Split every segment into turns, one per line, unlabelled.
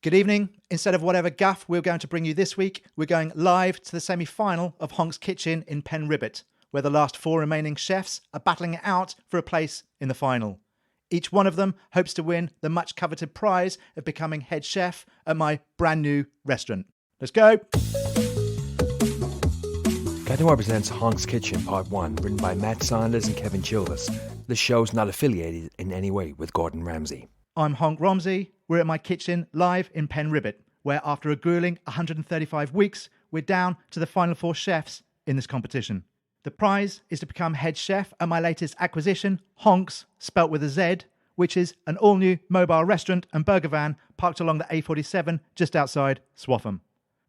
Good evening. Instead of whatever guff we're going to bring you this week, we're going live to the semi-final of Honk's Kitchen in Penribbet, where the last 4 remaining chefs are battling it out for a place in the final. Each one of them hopes to win the much coveted prize of becoming head chef at my brand new restaurant. Let's go.
Captain War presents Honk's Kitchen Part 1, written by Matt Sanders and Kevin Chilvers. This show's not affiliated in any way with Gordon Ramsay.
I'm Honk Romsey. We're at my kitchen live in Penribbet, where after a grueling 135 weeks, we're down to the final 4 chefs in this competition. The prize is to become head chef at my latest acquisition, Honk's, spelt with a Z, which is an all-new mobile restaurant and burger van parked along the A47 just outside Swaffham.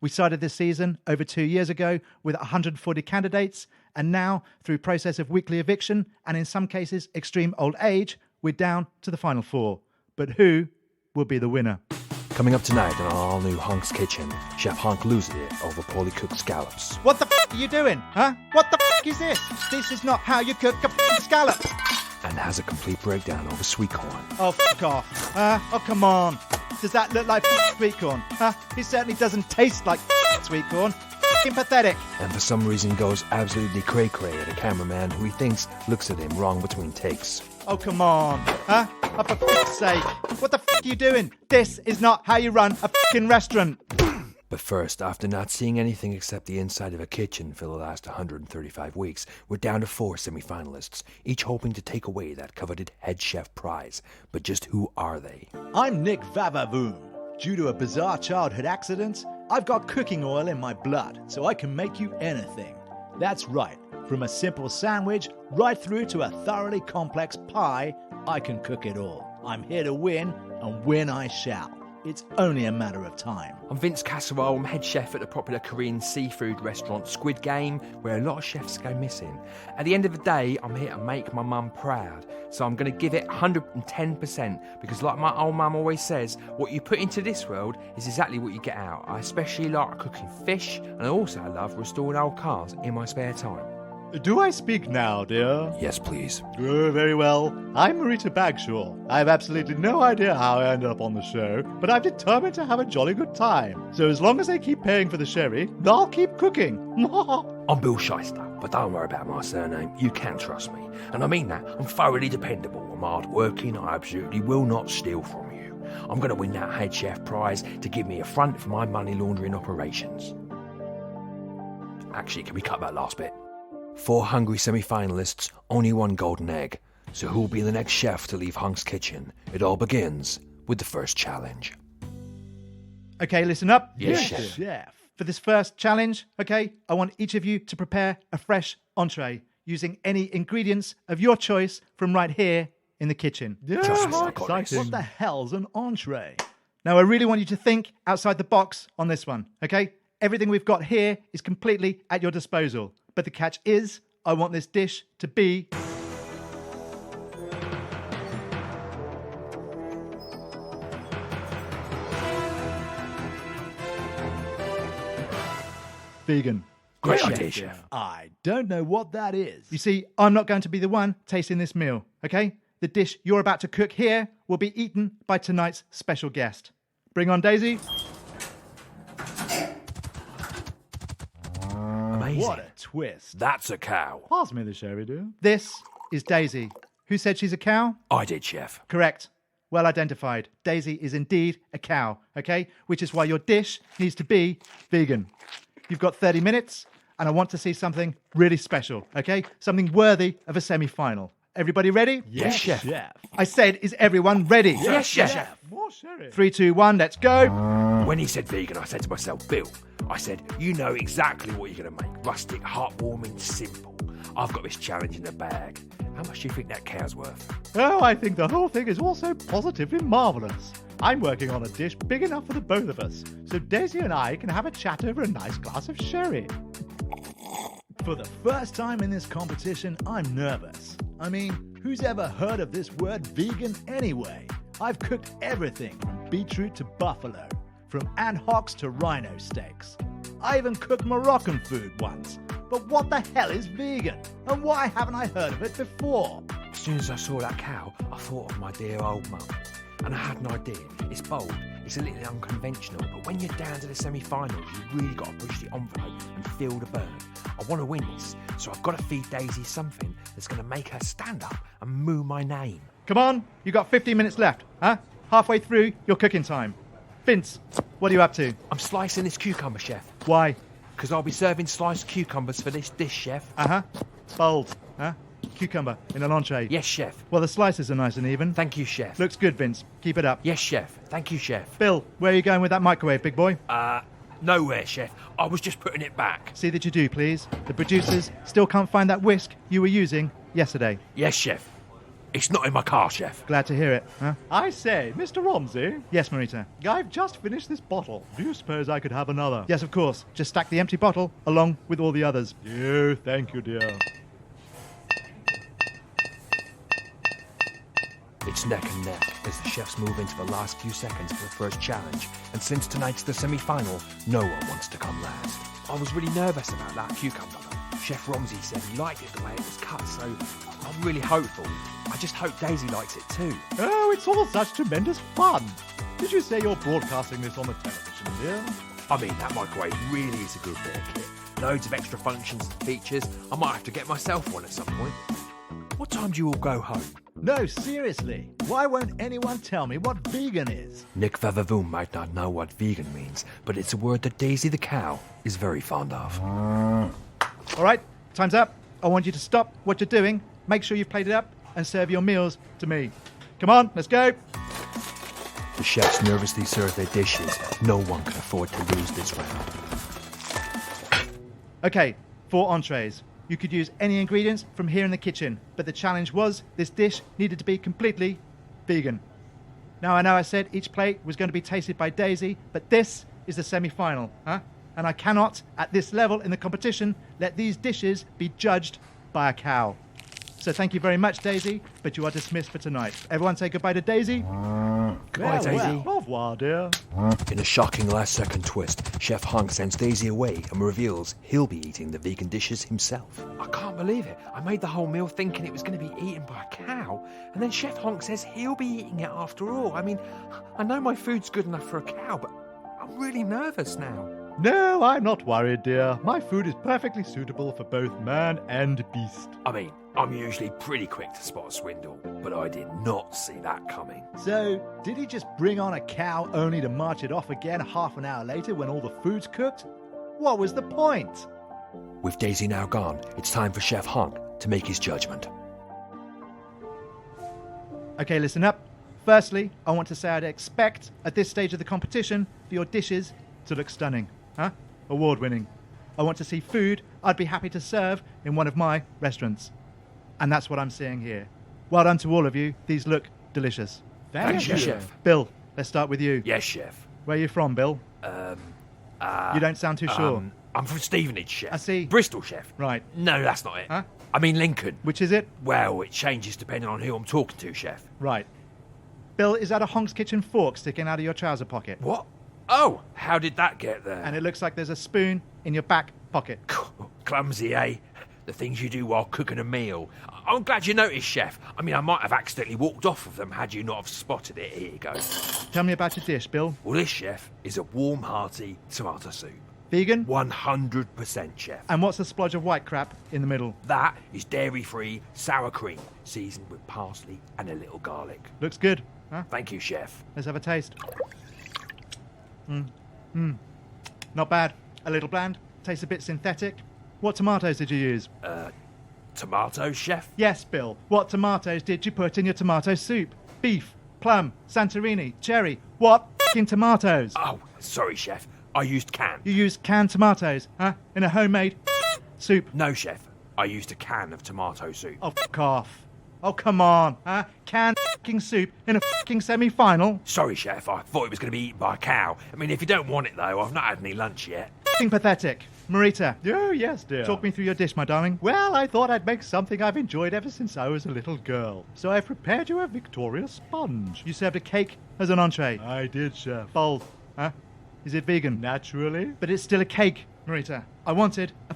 We started this season over 2 years ago with 140 candidates, and now, through process of weekly eviction and in some cases extreme old age, we're down to the final 4. But who will be the winner?
Coming up tonight on our all-new Honk's Kitchen, Chef Honk loses it over poorly cooked scallops.
What the f*** are you doing, huh? What the f*** is this? This is not how you cook a f***ing scallop.
And has a complete breakdown over sweet corn.
Oh, f*** off. Oh, come on. Does that look like f***ing sweet corn? Huh? It certainly doesn't taste like f***ing sweet corn. F***ing pathetic.
And for some reason goes absolutely cray-cray at a cameraman who he thinks looks at him wrong between takes.
Oh, come on. Huh? Oh, for f***'s sake. What the f*** are you doing? This is not how you run a f***ing restaurant.
But first, after not seeing anything except the inside of a kitchen for the last 135 weeks, we're down to 4 semi-finalists, each hoping to take away that coveted head chef prize. But just who are they?
I'm Nick Vavavoom. Due to a bizarre childhood accident, I've got cooking oil in my blood, so I can make you anything. That's right, from a simple sandwich right through to a thoroughly complex pie, I can cook it all. I'm here to win, and win I shall. It's only a matter of time.
I'm Vince Casserole. I'm head chef at the popular Korean seafood restaurant Squid Game, where a lot of chefs go missing. At the end of the day, I'm here to make my mum proud. So I'm going to give it 110%, because like my old mum always says, what you put into this world is exactly what you get out. I especially like cooking fish, and I also love restoring old cars in my spare time.
Do I speak now, dear?
Yes, please.
Oh, very well. I'm Marita Bagshaw. I have absolutely no idea how I ended up on the show, but I've determined to have a jolly good time. So as long as they keep paying for the sherry, I'll keep cooking.
I'm Bill Shyster, but don't worry about my surname. You can trust me. And I mean that. I'm thoroughly dependable. I'm hard-working. I absolutely will not steal from you. I'm going to win that head chef prize to give me a front for my money laundering operations. Actually, can we cut that last bit? 4 hungry semi-finalists, only 1 golden egg. So who'll be the next chef to leave Honk's Kitchen? It all begins with the first challenge.
Okay, listen up.
Yes, chef.
Chef.
For this first challenge, okay, I want each of you to prepare a fresh entree using any ingredients of your choice from right here in the kitchen.
Yeah,
Trust me,
how
I got this.
exciting. What the hell's an entree?
Now, I really want you to think outside the box on this one, okay? Everything we've got here is completely at your disposal. But the catch is, I want this dish to be vegan.
Great idea, chef.
I don't know what that is.
You see, I'm not going to be the one tasting this meal, okay? The dish you're about to cook here will be eaten by tonight's special guest. Bring on Daisy.
Amazing.
What a twist.
That's a cow.
Pass me the sherry, dear.
This is Daisy. Who said she's a cow?
I did, chef.
Correct. Well identified. Daisy is indeed a cow, okay? Which is why your dish needs to be vegan. You've got 30 minutes, and I want to see something really special, okay? Something worthy of a semi-final. Everybody ready?
Yes, chef.
I said, is everyone ready?
Yes, chef.
More sherry.
3, 2, 1, let's go.
When he said vegan, I said to myself, Bill, I said, you know exactly what you're going to make. Rustic, heartwarming, simple. I've got this challenge in the bag. How much do you think that cow's worth?
Oh, I think the whole thing is also positively marvellous. I'm working on a dish big enough for the both of us, so Daisy and I can have a chat over a nice glass of sherry. For the first time in this competition, I'm nervous. I mean, who's ever heard of this word vegan anyway? I've cooked everything from beetroot to buffalo, from ant hocks to rhino steaks. I even cooked Moroccan food once. But what the hell is vegan? And why haven't I heard of it before?
As soon as I saw that cow, I thought of my dear old mum. And I had an idea. It's bold, it's a little unconventional, but when you're down to the semi-finals, you really got to push the envelope and feel the burn. I want to win this, so I've got to feed Daisy something that's going to make her stand up and moo my name.
Come on, you got 15 minutes left, huh? Halfway through your cooking time. Vince, what are you up to?
I'm slicing this cucumber, chef,
Why?
because I'll be serving sliced cucumbers for this dish, chef.
Uh-huh. Bold, huh? Cucumber in an entree.
Yes, chef.
Well, the slices are nice and even.
Thank you, chef.
Looks good, Vince. Keep it up.
Yes, chef. Thank you, chef.
Bill, where are you going with that microwave, big boy?
Nowhere, chef. I was just putting it back.
See that you do, please. The producers still can't find that whisk you were using yesterday.
Yes, chef. It's not in my car, chef.
Glad to hear it, huh?
I say, Mr. Romsey,
Yes, Marita.
I've just finished this bottle. Do you suppose I could have another?
Yes, of course. Just stack the empty bottle along with all the others.
Oh, thank you, dear.
It's neck and neck as the chefs move into the last few seconds of the first challenge, and since tonight's the semi-final, no one wants to come last. I was really nervous about that cucumber. Chef Romsey said he liked it the way it was cut, so I'm really hopeful. I just hope Daisy likes it too.
Oh, it's all such tremendous fun. Did you say you're broadcasting this on the television, dear?
I mean, that microwave really is a good bit of kit. Loads of extra functions and features. I might have to get myself one at some point. What time do you all go home?
No, seriously. Why won't anyone tell me what vegan is?
Nick Vavavoom might not know what vegan means, but it's a word that Daisy the cow is very fond of.
All right, time's up. I want you to stop what you're doing, make sure you've plated up, and serve your meals to me. Come on, let's go.
The chefs nervously serve their dishes. No one can afford to lose this round.
Okay, 4 entrees. You could use any ingredients from here in the kitchen, but the challenge was this dish needed to be completely vegan. Now, I know I said each plate was going to be tasted by Daisy, but this is the semi-final, huh? And I cannot, at this level in the competition, let these dishes be judged by a cow. So thank you very much, Daisy, but you are dismissed for tonight. Everyone say goodbye to Daisy.
Goodbye, Daisy.
Well, au revoir, dear.
In a shocking last-second twist, Chef Hunk sends Daisy away and reveals he'll be eating the vegan dishes himself. I can't believe it. I made the whole meal thinking it was going to be eaten by a cow, and then Chef Hunk says he'll be eating it after all. I mean, I know my food's good enough for a cow, but I'm really nervous now.
No, I'm not worried, dear. My food is perfectly suitable for both man and beast.
I mean, I'm usually pretty quick to spot a swindle, but I did not see that coming.
So, did he just bring on a cow only to march it off again half an hour later when all the food's cooked? What was the point?
With Daisy now gone, it's time for Chef Hunk to make his judgment.
Okay, listen up. Firstly, I want to say I'd expect, at this stage of the competition, for your dishes to look stunning. Huh? Award-winning. I want to see food I'd be happy to serve in one of my restaurants. And that's what I'm seeing here. Well done to all of you. These look delicious.
Thank you, Chef.
Bill, let's start with you.
Yes, Chef.
Where are you from, Bill? You don't sound too sure.
I'm from Stevenage, Chef.
I see.
Bristol, Chef.
Right.
No, that's not it.
Huh?
I mean Lincoln.
Which is it?
Well, it changes depending on who I'm talking to, Chef.
Right. Bill, is that a Honk's Kitchen fork sticking out of your trouser pocket?
What? Oh, how did that get there?
And it looks like there's a spoon in your back pocket.
Clumsy, eh? The things you do while cooking a meal. I'm glad you noticed, Chef. I mean, I might have accidentally walked off with them had you not have spotted it. Here you go.
Tell me about your dish, Bill.
Well, this, Chef, is a warm, hearty tomato soup.
Vegan?
100%, Chef.
And what's the splodge of white crap in the middle?
That is dairy-free sour cream, seasoned with parsley and a little garlic.
Looks good. Huh?
Thank you, Chef.
Let's have a taste. Not bad. A little bland. Tastes a bit synthetic. What tomatoes did you use?
Tomatoes, Chef?
Yes, Bill. What tomatoes did you put in your tomato soup? Beef, plum, Santorini, cherry. What f***ing tomatoes?
Oh, sorry, Chef. I used can.
You used canned tomatoes, huh? In a homemade soup.
No, Chef. I used a can of tomato soup.
Oh, f*** off. Oh, come on, huh? Canned f***ing soup in a f***ing semi-final?
Sorry, Chef. I thought it was going to be eaten by a cow. I mean, if you don't want it, though, I've not had any lunch yet.
F***ing pathetic. Marita,
Oh, yes, dear.
talk me through your dish, my darling.
Well, I thought I'd make something I've enjoyed ever since I was a little girl. So I've prepared you a Victoria sponge.
You served a cake as an entree.
I did, Chef.
Bold, huh? Is it vegan?
Naturally.
But it's still a cake, Marita. I wanted a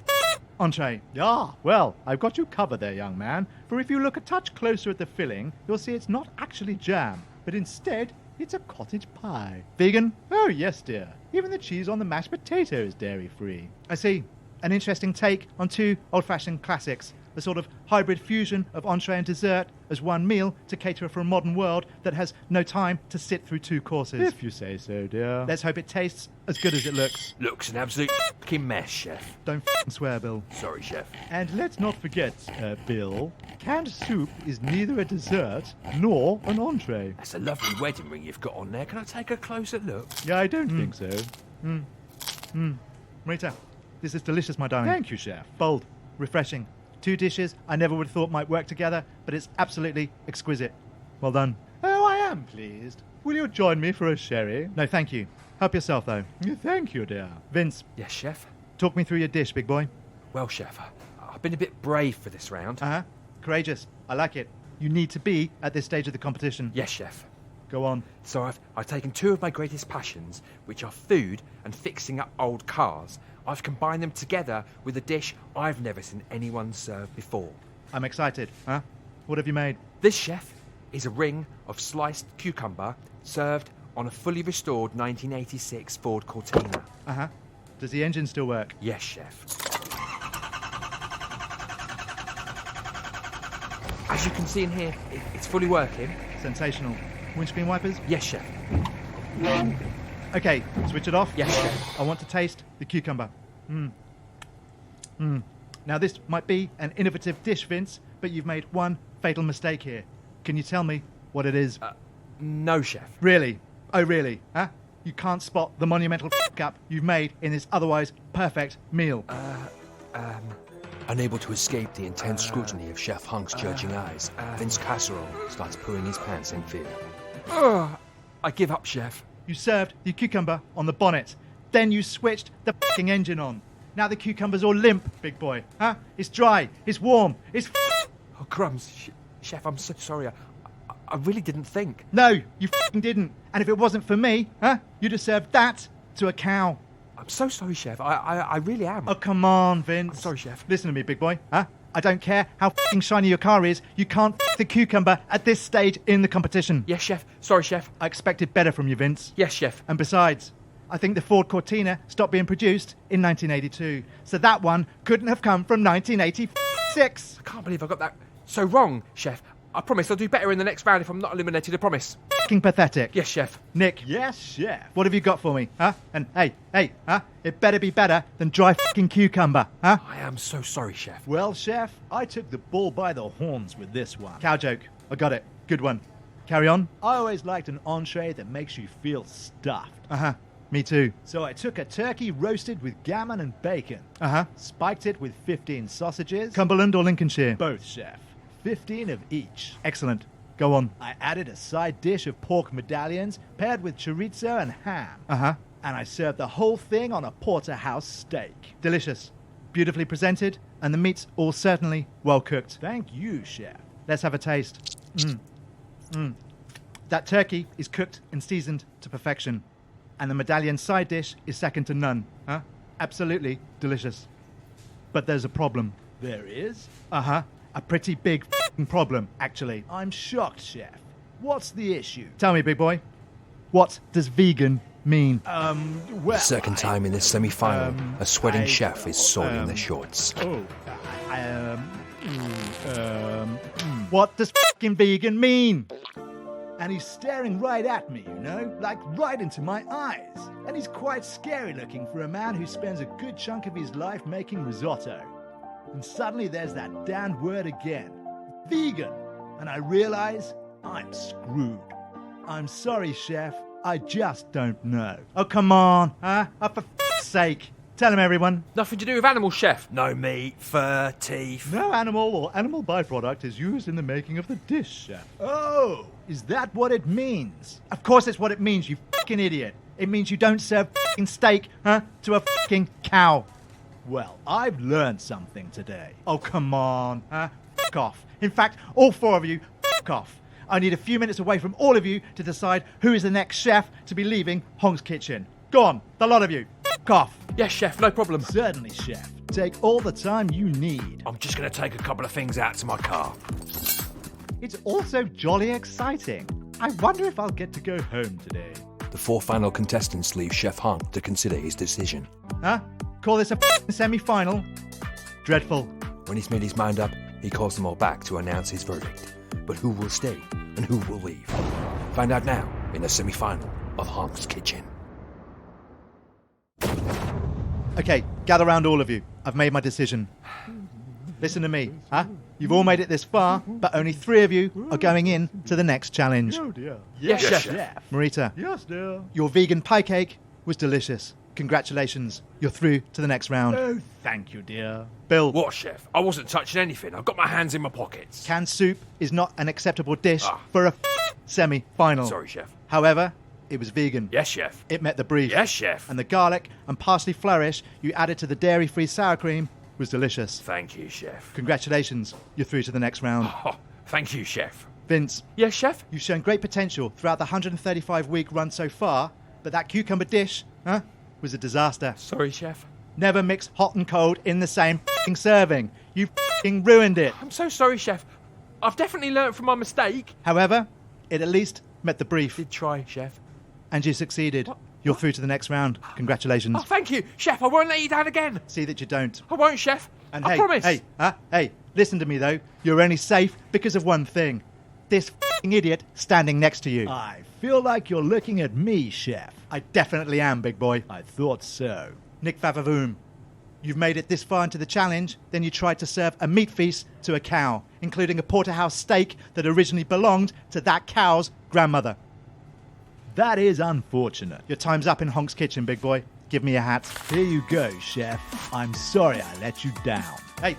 entree.
Ah, well, I've got you covered there, young man. For if you look a touch closer at the filling, you'll see it's not actually jam, but instead It's a cottage pie.
Vegan?
Oh, yes, dear. Even the cheese on the mashed potato is dairy-free.
I see. An interesting take on two old-fashioned classics. A sort of hybrid fusion of entree and dessert as one meal to cater for a modern world that has no time to sit through two courses.
If you say so, dear.
Let's hope it tastes as good as it looks.
Looks an absolute fucking mess, Chef.
Don't swear, Bill.
Sorry, Chef.
And let's not forget, Bill, canned soup is neither a dessert nor an entree.
That's a lovely wedding ring you've got on there. Can I take a closer look?
Yeah, I don't think so.
Rita, this is delicious, my darling.
Thank you, Chef.
Bold, refreshing. Two dishes I never would have thought might work together, but it's absolutely exquisite. Well done.
Oh, I am pleased. Will you join me for a sherry?
No, thank you. Help yourself, though.
Thank you, dear.
Vince,
Yes, Chef.
talk me through your dish, big boy.
Well, Chef, I've been a bit brave for this round.
Uh-huh. Courageous. I like it. You need to be at this stage of the competition.
Yes, Chef.
Go on.
So I've taken two of my greatest passions, which are food and fixing up old cars. I've combined them together with a dish I've never seen anyone serve before.
I'm excited. Huh? What have you made?
This, Chef, is a ring of sliced cucumber served on a fully restored 1986 Ford Cortina.
Uh-huh. Does the engine still work?
Yes, Chef. As you can see in here, it's fully working.
Sensational. Windscreen wipers?
Yes, Chef.
Okay, switch it off.
Yes, Chef.
I want to taste the cucumber. Now, this might be an innovative dish, Vince, but you've made one fatal mistake here. Can you tell me what it is?
No, Chef.
Really? Oh, really? Huh? You can't spot the monumental up you've made in this otherwise perfect meal.
Unable to escape the intense scrutiny of Chef Hunk's judging eyes, Vince Casserole starts pooing his pants in fear. I give up, Chef.
You served the cucumber on the bonnet. Then you switched the fucking engine on. Now the cucumber's all limp, big boy. Huh? It's dry. It's warm. It's...
Oh, crumbs. Chef, I'm so sorry. I really didn't think.
No, you fucking didn't. And if it wasn't for me, huh? You'd have served that to a cow.
I'm so sorry, Chef. I really am.
Oh, come on, Vince.
I'm sorry, Chef.
Listen to me, big boy. Huh? I don't care how fucking shiny your car is. You can't the cucumber at this stage in the competition.
Yes, Chef. Sorry, Chef.
I expected better from you, Vince.
Yes, Chef.
And besides, I think the Ford Cortina stopped being produced in 1982. So that one couldn't have come from 1986.
I can't believe I got that so wrong, Chef. I promise I'll do better in the next round if I'm not eliminated, I promise.
Fucking pathetic.
Yes, Chef.
Nick.
Yes, Chef.
What have you got for me, huh? And hey, huh? It better be better than dry fucking cucumber, huh?
I am so sorry, Chef.
Well, Chef, I took the bull by the horns with this one.
Cow joke. I got it. Good one. Carry on.
I always liked an entree that makes you feel stuffed.
Uh-huh. Me too.
So I took a turkey roasted with gammon and bacon.
Uh-huh.
Spiked it with 15 sausages.
Cumberland or Lincolnshire?
Both, Chef. 15 of each.
Excellent. Go on.
I added a side dish of pork medallions paired with chorizo and ham.
Uh-huh.
And I served the whole thing on a porterhouse steak.
Delicious. Beautifully presented, and the meat's all certainly well cooked.
Thank you, Chef.
Let's have a taste. That turkey is cooked and seasoned to perfection. And the medallion side dish is second to none. Huh? Absolutely delicious. But there's a problem.
There is?
Uh-huh. A pretty big f***ing problem, actually.
I'm shocked, Chef. What's the issue?
Tell me, big boy. What does vegan mean?
Well...
The second time in this semi-final, a sweating chef is soiling their shorts.
What does f***ing vegan mean?
And he's staring right at me, you know? Like right into my eyes. And he's quite scary looking for a man who spends a good chunk of his life making risotto. And suddenly there's that damned word again. Vegan. And I realize I'm screwed. I'm sorry, Chef. I just don't know.
Oh, come on, huh? Oh, for f***'s sake. Tell him, everyone.
Nothing to do with animals, Chef. No meat, fur, teeth.
No animal or animal byproduct is used in the making of the dish, Chef. Oh, is that what it means?
Of course it's what it means, you f***ing idiot. It means you don't serve f***ing steak, huh, to a f***ing cow.
Well, I've learned something today.
Oh, come on, huh? F*** off. In fact, all four of you, f*** off. I need a few minutes away from all of you to decide who is the next chef to be leaving Hong's kitchen. Go on, the lot of you. F*** off.
Yes, Chef, no problem.
Certainly, Chef. Take all the time you need.
I'm just going to take a couple of things out to my car.
It's also jolly exciting. I wonder if I'll get to go home today.
The 4 final contestants leave Chef Hunk to consider his decision.
Huh? Call this a semi-final? Dreadful.
When he's made his mind up, he calls them all back to announce his verdict. But who will stay and who will leave? Find out now in the semi-final of Hunk's Kitchen.
Okay, gather round all of you. I've made my decision. Listen to me, huh? You've all made it this far, but only 3 of you are going in to the next challenge.
Oh dear.
Yes, Chef.
Marita,
Yes, dear.
your vegan pie cake was delicious. Congratulations, you're through to the next round.
Oh, thank you, dear.
Bill,
What, Chef? I wasn't touching anything. I've got my hands in my pockets.
canned soup is not an acceptable dish
Ah.
for a semi-final.
Sorry, Chef.
However, it was vegan.
Yes, Chef.
It met the brief.
Yes, Chef.
And the garlic and parsley flourish you added to the dairy-free sour cream was delicious.
Thank you, Chef.
Congratulations, you're through to the next round.
Oh, thank you, Chef.
Vince,
Yes, Chef?
you've shown great potential throughout the 135-week run so far, but that cucumber dish, was a disaster.
Sorry, Chef.
Never mix hot and cold in the same serving. You ruined it.
I'm so sorry, Chef. I've definitely learnt from my mistake.
However, it at least met the brief,
Did try, Chef.
and you succeeded. You're through to the next round. Congratulations.
Oh, thank you. Chef, I won't let you down again.
See that you don't.
I won't, Chef.
And
I promise.
hey, listen to me though. You're only safe because of one thing. This idiot standing next to you.
I feel like you're looking at me, Chef.
I definitely am, big boy.
I thought so.
Nick Vavavoom. You've made it this far into the challenge, then you tried to serve a meat feast to a cow, including a porterhouse steak that originally belonged to that cow's grandmother.
That is unfortunate.
Your time's up in Honk's kitchen, big boy. Give me a hat.
Here you go, Chef. I'm sorry I let you down.
Hey,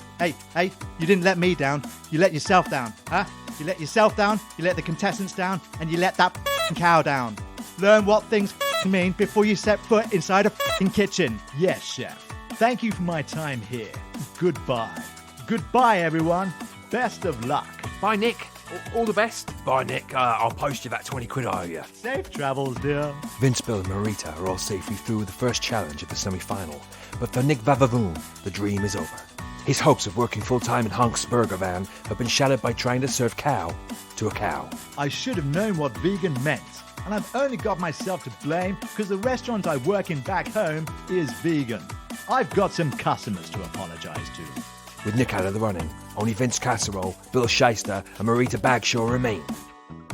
you didn't let me down. You let yourself down, huh? You let yourself down, you let the contestants down, and you let that cow down. Learn what things mean before you set foot inside a kitchen.
Yes, Chef. Thank you for my time here. Goodbye. Goodbye, everyone. Best of luck.
Bye, Nick. All the best. Bye, Nick. I'll post you that 20 quid I owe you.
Safe travels, dear.
Vince, Bill and Marita are all safely through the first challenge of the semi-final. But for Nick Vavavoom, the dream is over. His hopes of working full-time in Hunk's burger van have been shattered by trying to serve cow to a cow.
I should have known what vegan meant. And I've only got myself to blame because the restaurant I work in back home is vegan. I've got some customers to apologise to.
With Nick out of the running, only Vince Casserole, Bill Shyster and Marita Bagshaw remain.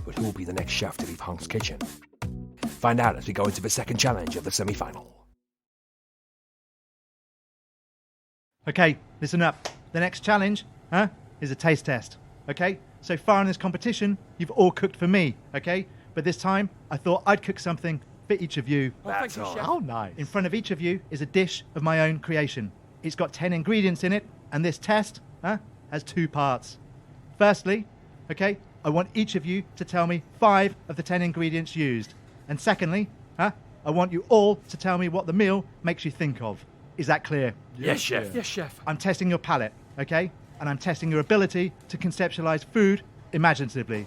But who will be the next chef to leave Hunk's kitchen? Find out as we go into the second challenge of the semi-final.
Okay, listen up. The next challenge, is a taste test. Okay? So far in this competition, you've all cooked for me, okay? But this time, I thought I'd cook something for each of you.
Thank you, Chef.
How nice.
In front of each of you is a dish of my own creation. It's got 10 ingredients in it, and this test has 2 parts. Firstly, okay, I want each of you to tell me 5 of the 10 ingredients used. And secondly, I want you all to tell me what the meal makes you think of. Is that clear?
Yes, Chef. Yes, Chef.
I'm testing your palate, okay? And I'm testing your ability to conceptualize food imaginatively.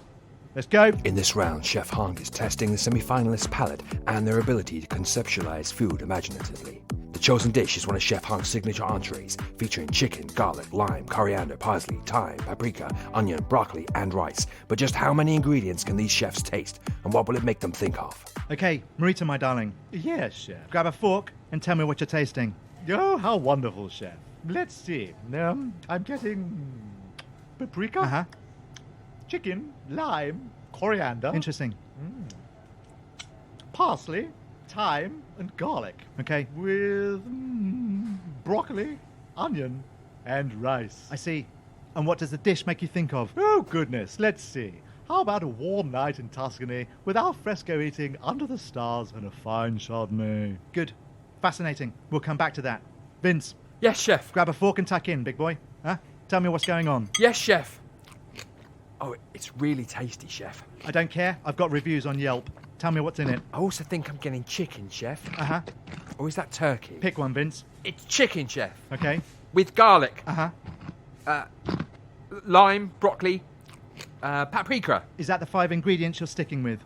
Let's go.
In this round, Chef Hunk is testing the semi-finalists' palate and their ability to conceptualize food imaginatively. The chosen dish is one of Chef Hunk's signature entrees, featuring chicken, garlic, lime, coriander, parsley, thyme, paprika, onion, broccoli, and rice. But just how many ingredients can these chefs taste, and what will it make them think of?
Okay, Marita, my darling,
Yes, Chef.
grab a fork and tell me what you're tasting.
Oh, how wonderful, Chef. Let's see. I'm getting paprika, chicken, lime, coriander,
Interesting.
parsley, thyme, and garlic.
Okay,
With broccoli, onion, and rice.
I see. And what does the dish make you think of?
Oh, goodness. Let's see. How about a warm night in Tuscany with al fresco eating under the stars and a fine Chardonnay?
Good. Fascinating. We'll come back to that. Vince,
Yes, Chef.
grab a fork and tuck in, big boy. Tell me what's going on.
Yes, Chef. Oh, it's really tasty, Chef.
I don't care. I've got reviews on Yelp. Tell me what's in it.
I also think I'm getting chicken, Chef. Or is that turkey?
Pick one, Vince.
It's chicken, Chef.
Okay.
With garlic,
Uh-huh.
lime, broccoli, paprika.
Is that the 5 ingredients you're sticking with?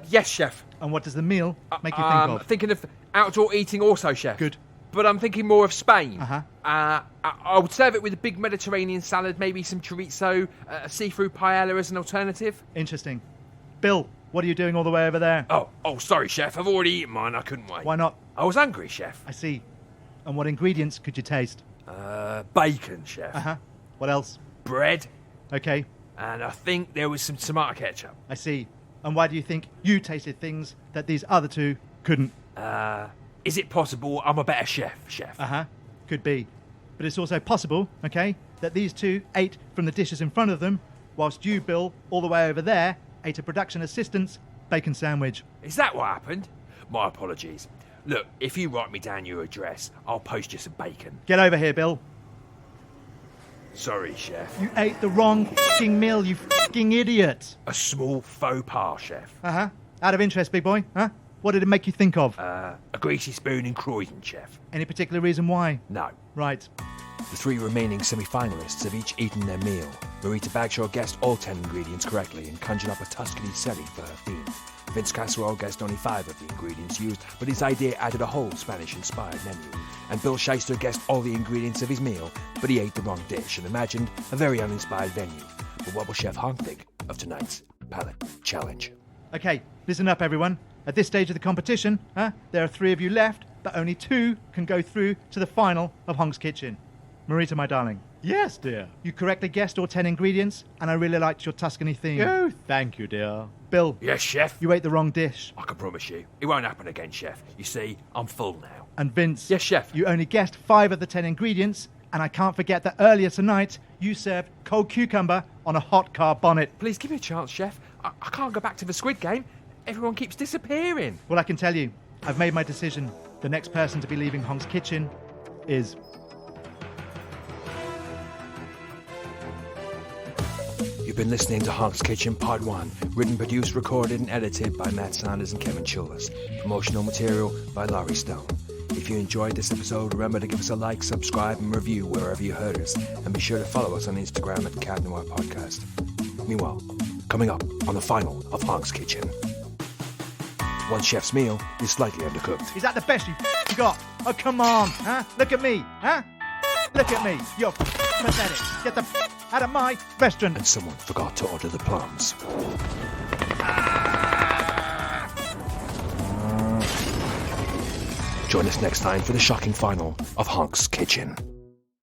Yes, Chef.
And what does the meal make you think of?
Thinking of outdoor eating also, Chef.
Good.
But I'm thinking more of Spain.
Uh-huh.
I would serve it with a big Mediterranean salad, maybe some chorizo, a seafood paella as an alternative.
Interesting. Bill, What are you doing all the way over there?
Oh, sorry, chef. I've already eaten mine. I couldn't wait.
Why not?
I was hungry, chef.
I see. And what ingredients could you taste?
Bacon, chef.
Uh-huh. What else?
Bread.
Okay,
And I think there was some tomato ketchup.
I see. And why do you think you tasted things that these other two couldn't?
Is it possible I'm a better chef?
Uh-huh. Could be. But it's also possible, okay, that these two ate from the dishes in front of them, whilst you, Bill, all the way over there, ate a production assistant's bacon sandwich.
Is that what happened? My apologies. Look, if you write me down your address, I'll post you some bacon.
Get over here, Bill.
Sorry, chef.
You ate the wrong fucking meal, you fucking idiot.
A small faux pas, chef.
Uh-huh. Out of interest, big boy, huh? What did it make you think of?
A greasy spoon in Croydon, chef.
Any particular reason why?
No.
Right.
The three remaining semi-finalists have each eaten their meal. Marita Bagshaw guessed all 10 ingredients correctly and conjured up a Tuscany Seri for her theme. Vince Casserole guessed only 5 of the ingredients used, but his idea added a whole Spanish-inspired menu. And Bill Shyster guessed all the ingredients of his meal, but he ate the wrong dish and imagined a very uninspired venue. But what will Chef Honk think of tonight's palate challenge?
Okay, listen up, everyone. At this stage of the competition, there are 3 of you left, but only 2 can go through to the final of Honk's Kitchen. Marita, my darling,
Yes, dear.
you correctly guessed all 10 ingredients, and I really liked your Tuscany theme.
Oh, thank you, dear.
Bill,
Yes, chef.
you ate the wrong dish.
I can promise you, it won't happen again, chef. You see, I'm full now.
And Vince,
Yes, chef.
you only guessed 5 of the 10 ingredients, and I can't forget that earlier tonight, you served cold cucumber on a hot car bonnet.
Please give me a chance, chef. I can't go back to the Squid Game. Everyone keeps disappearing.
Well, I can tell you, I've made my decision. The next person to be leaving Honk's Kitchen is...
You've been listening to Honk's Kitchen Part 1, written, produced, recorded, and edited by Matt Sanders and Kevin Chilvers. Promotional material by Laurie Stone. If you enjoyed this episode, remember to give us a like, subscribe, and review wherever you heard us. And be sure to follow us on Instagram at Cat Noir Podcast. Meanwhile, coming up on the final of Honk's Kitchen. One chef's meal is slightly undercooked.
Is that the best you've got? Oh, come on, huh? Look at me, huh? Look at me. You're pathetic. Get the out of my restaurant.
And someone forgot to order the plums. Join us next time for the shocking final of Honk's Kitchen.